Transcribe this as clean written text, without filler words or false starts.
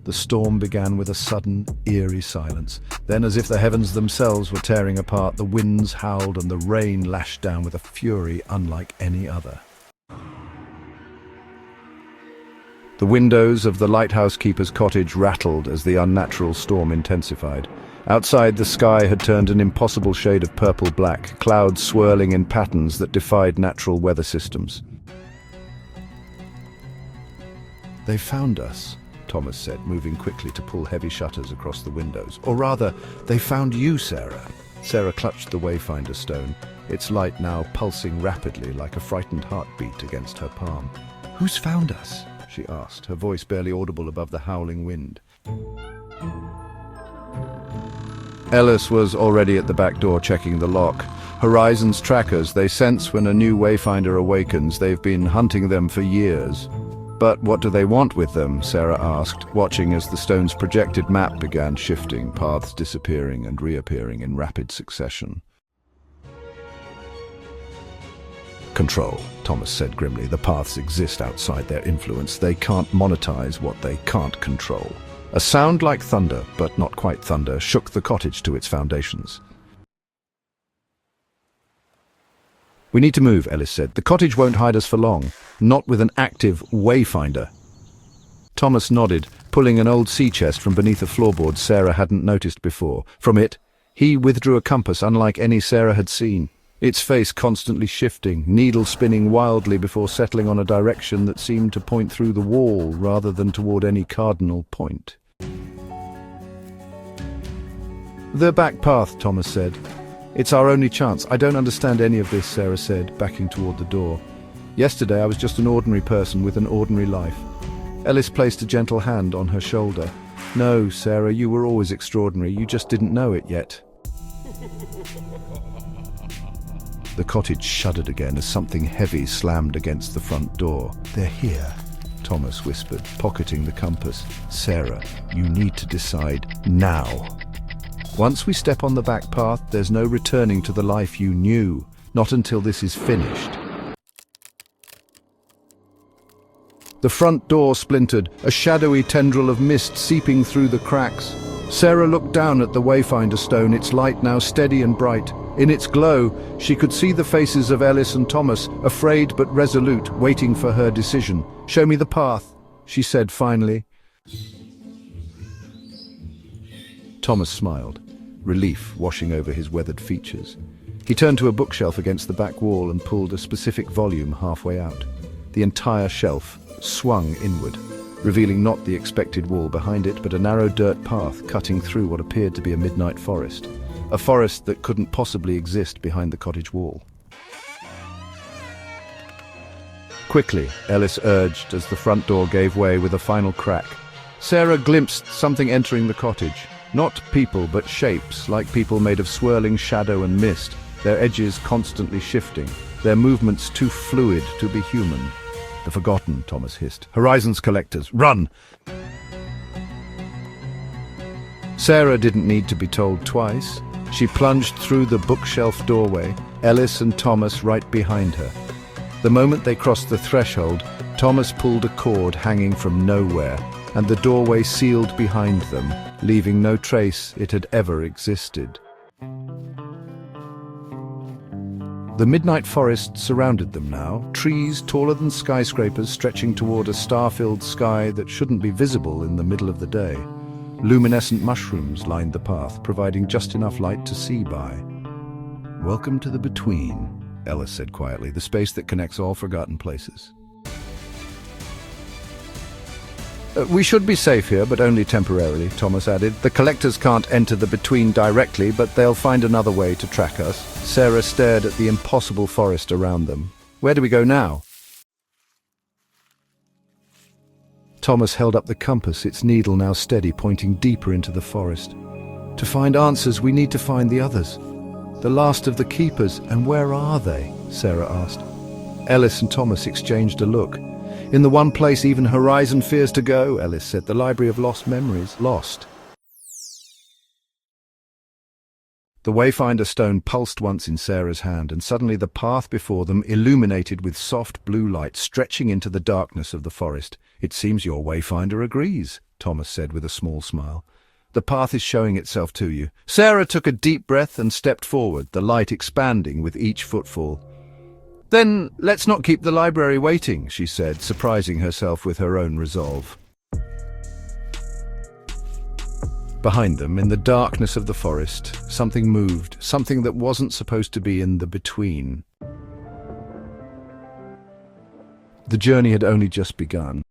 The storm began with a sudden, eerie silence. Then, as if the heavens themselves were tearing apart, the winds howled and the rain lashed down with a fury unlike any other. The windows of the lighthouse keeper's cottage rattled as the unnatural storm intensified. Outside, the sky had turned an impossible shade of purple-black, clouds swirling in patterns that defied natural weather systems. "They found us," Thomas said, moving quickly to pull heavy shutters across the windows. "Or rather, they found you, Sarah." Sarah clutched the wayfinder stone, its light now pulsing rapidly like a frightened heartbeat against her palm. "Who's found us?" she asked, her voice barely audible above the howling wind. Ellis was already at the back door checking the lock. Horizon's trackers, they sense when a new wayfinder awakens. They've been hunting them for years. "But what do they want with them?" Sarah asked, watching as the stone's projected map began shifting, paths disappearing and reappearing in rapid succession. "Control," Thomas said grimly. "The paths exist outside their influence. They can't monetize what they can't control." A sound like thunder, but not quite thunder, shook the cottage to its foundations. "We need to move," Ellis said. "The cottage won't hide us for long, not with an active wayfinder." Thomas nodded, pulling an old sea chest from beneath a floorboard Sarah hadn't noticed before. From it, he withdrew a compass unlike any Sarah had seen, its face constantly shifting, needle spinning wildly before settling on a direction that seemed to point through the wall rather than toward any cardinal point. "The back path," Thomas said. "It's our only chance." "I don't understand any of this," Sarah said, backing toward the door. "Yesterday I was just an ordinary person with an ordinary life." Ellis placed a gentle hand on her shoulder. "No, Sarah, you were always extraordinary. You just didn't know it yet." The cottage shuddered again as something heavy slammed against the front door. "They're here," Thomas whispered, pocketing the compass. "Sarah, you need to decide now. Once we step on the back path, there's no returning to the life you knew, not until this is finished." The front door splintered, a shadowy tendril of mist seeping through the cracks. Sarah looked down at the wayfinder stone, its light now steady and bright. In its glow, she could see the faces of Ellis and Thomas, afraid but resolute, waiting for her decision. "Show me the path," she said finally. Thomas smiled, relief washing over his weathered features. He turned to a bookshelf against the back wall and pulled a specific volume halfway out. The entire shelf swung inward, revealing not the expected wall behind it, but a narrow dirt path cutting through what appeared to be a midnight forest. A forest that couldn't possibly exist behind the cottage wall. "Quickly," Ellis urged as the front door gave way with a final crack. Sarah glimpsed something entering the cottage. Not people, but shapes, like people made of swirling shadow and mist, their edges constantly shifting, their movements too fluid to be human. "The Forgotten," Thomas hissed. "Horizon's collectors, run!" Sarah didn't need to be told twice. She plunged through the bookshelf doorway, Ellis and Thomas right behind her. The moment they crossed the threshold, Thomas pulled a cord hanging from nowhere, and the doorway sealed behind them, leaving no trace it had ever existed. The midnight forest surrounded them now, trees taller than skyscrapers stretching toward a star-filled sky that shouldn't be visible in the middle of the day. Luminescent mushrooms lined the path, providing just enough light to see by. "Welcome to the Between," Ellis said quietly, "the space that connects all forgotten places." "We should be safe here, but only temporarily," Thomas added. "The collectors can't enter the Between directly, but they'll find another way to track us." Sarah stared at the impossible forest around them. "Where do we go now?" Thomas held up the compass, its needle now steady, pointing deeper into the forest. "To find answers, we need to find the others. The last of the keepers, and where are they?" Sarah asked. Ellis and Thomas exchanged a look. "In the one place even Horizon fears to go," Ellis said, "the Library of Lost Memories." Lost. The wayfinder stone pulsed once in Sarah's hand, and suddenly the path before them illuminated with soft blue light stretching into the darkness of the forest. "It seems your wayfinder agrees," Thomas said with a small smile. "The path is showing itself to you." Sarah took a deep breath and stepped forward, the light expanding with each footfall. "Then let's not keep the library waiting," she said, surprising herself with her own resolve. Behind them, in the darkness of the forest, something moved, something that wasn't supposed to be in the between. The journey had only just begun.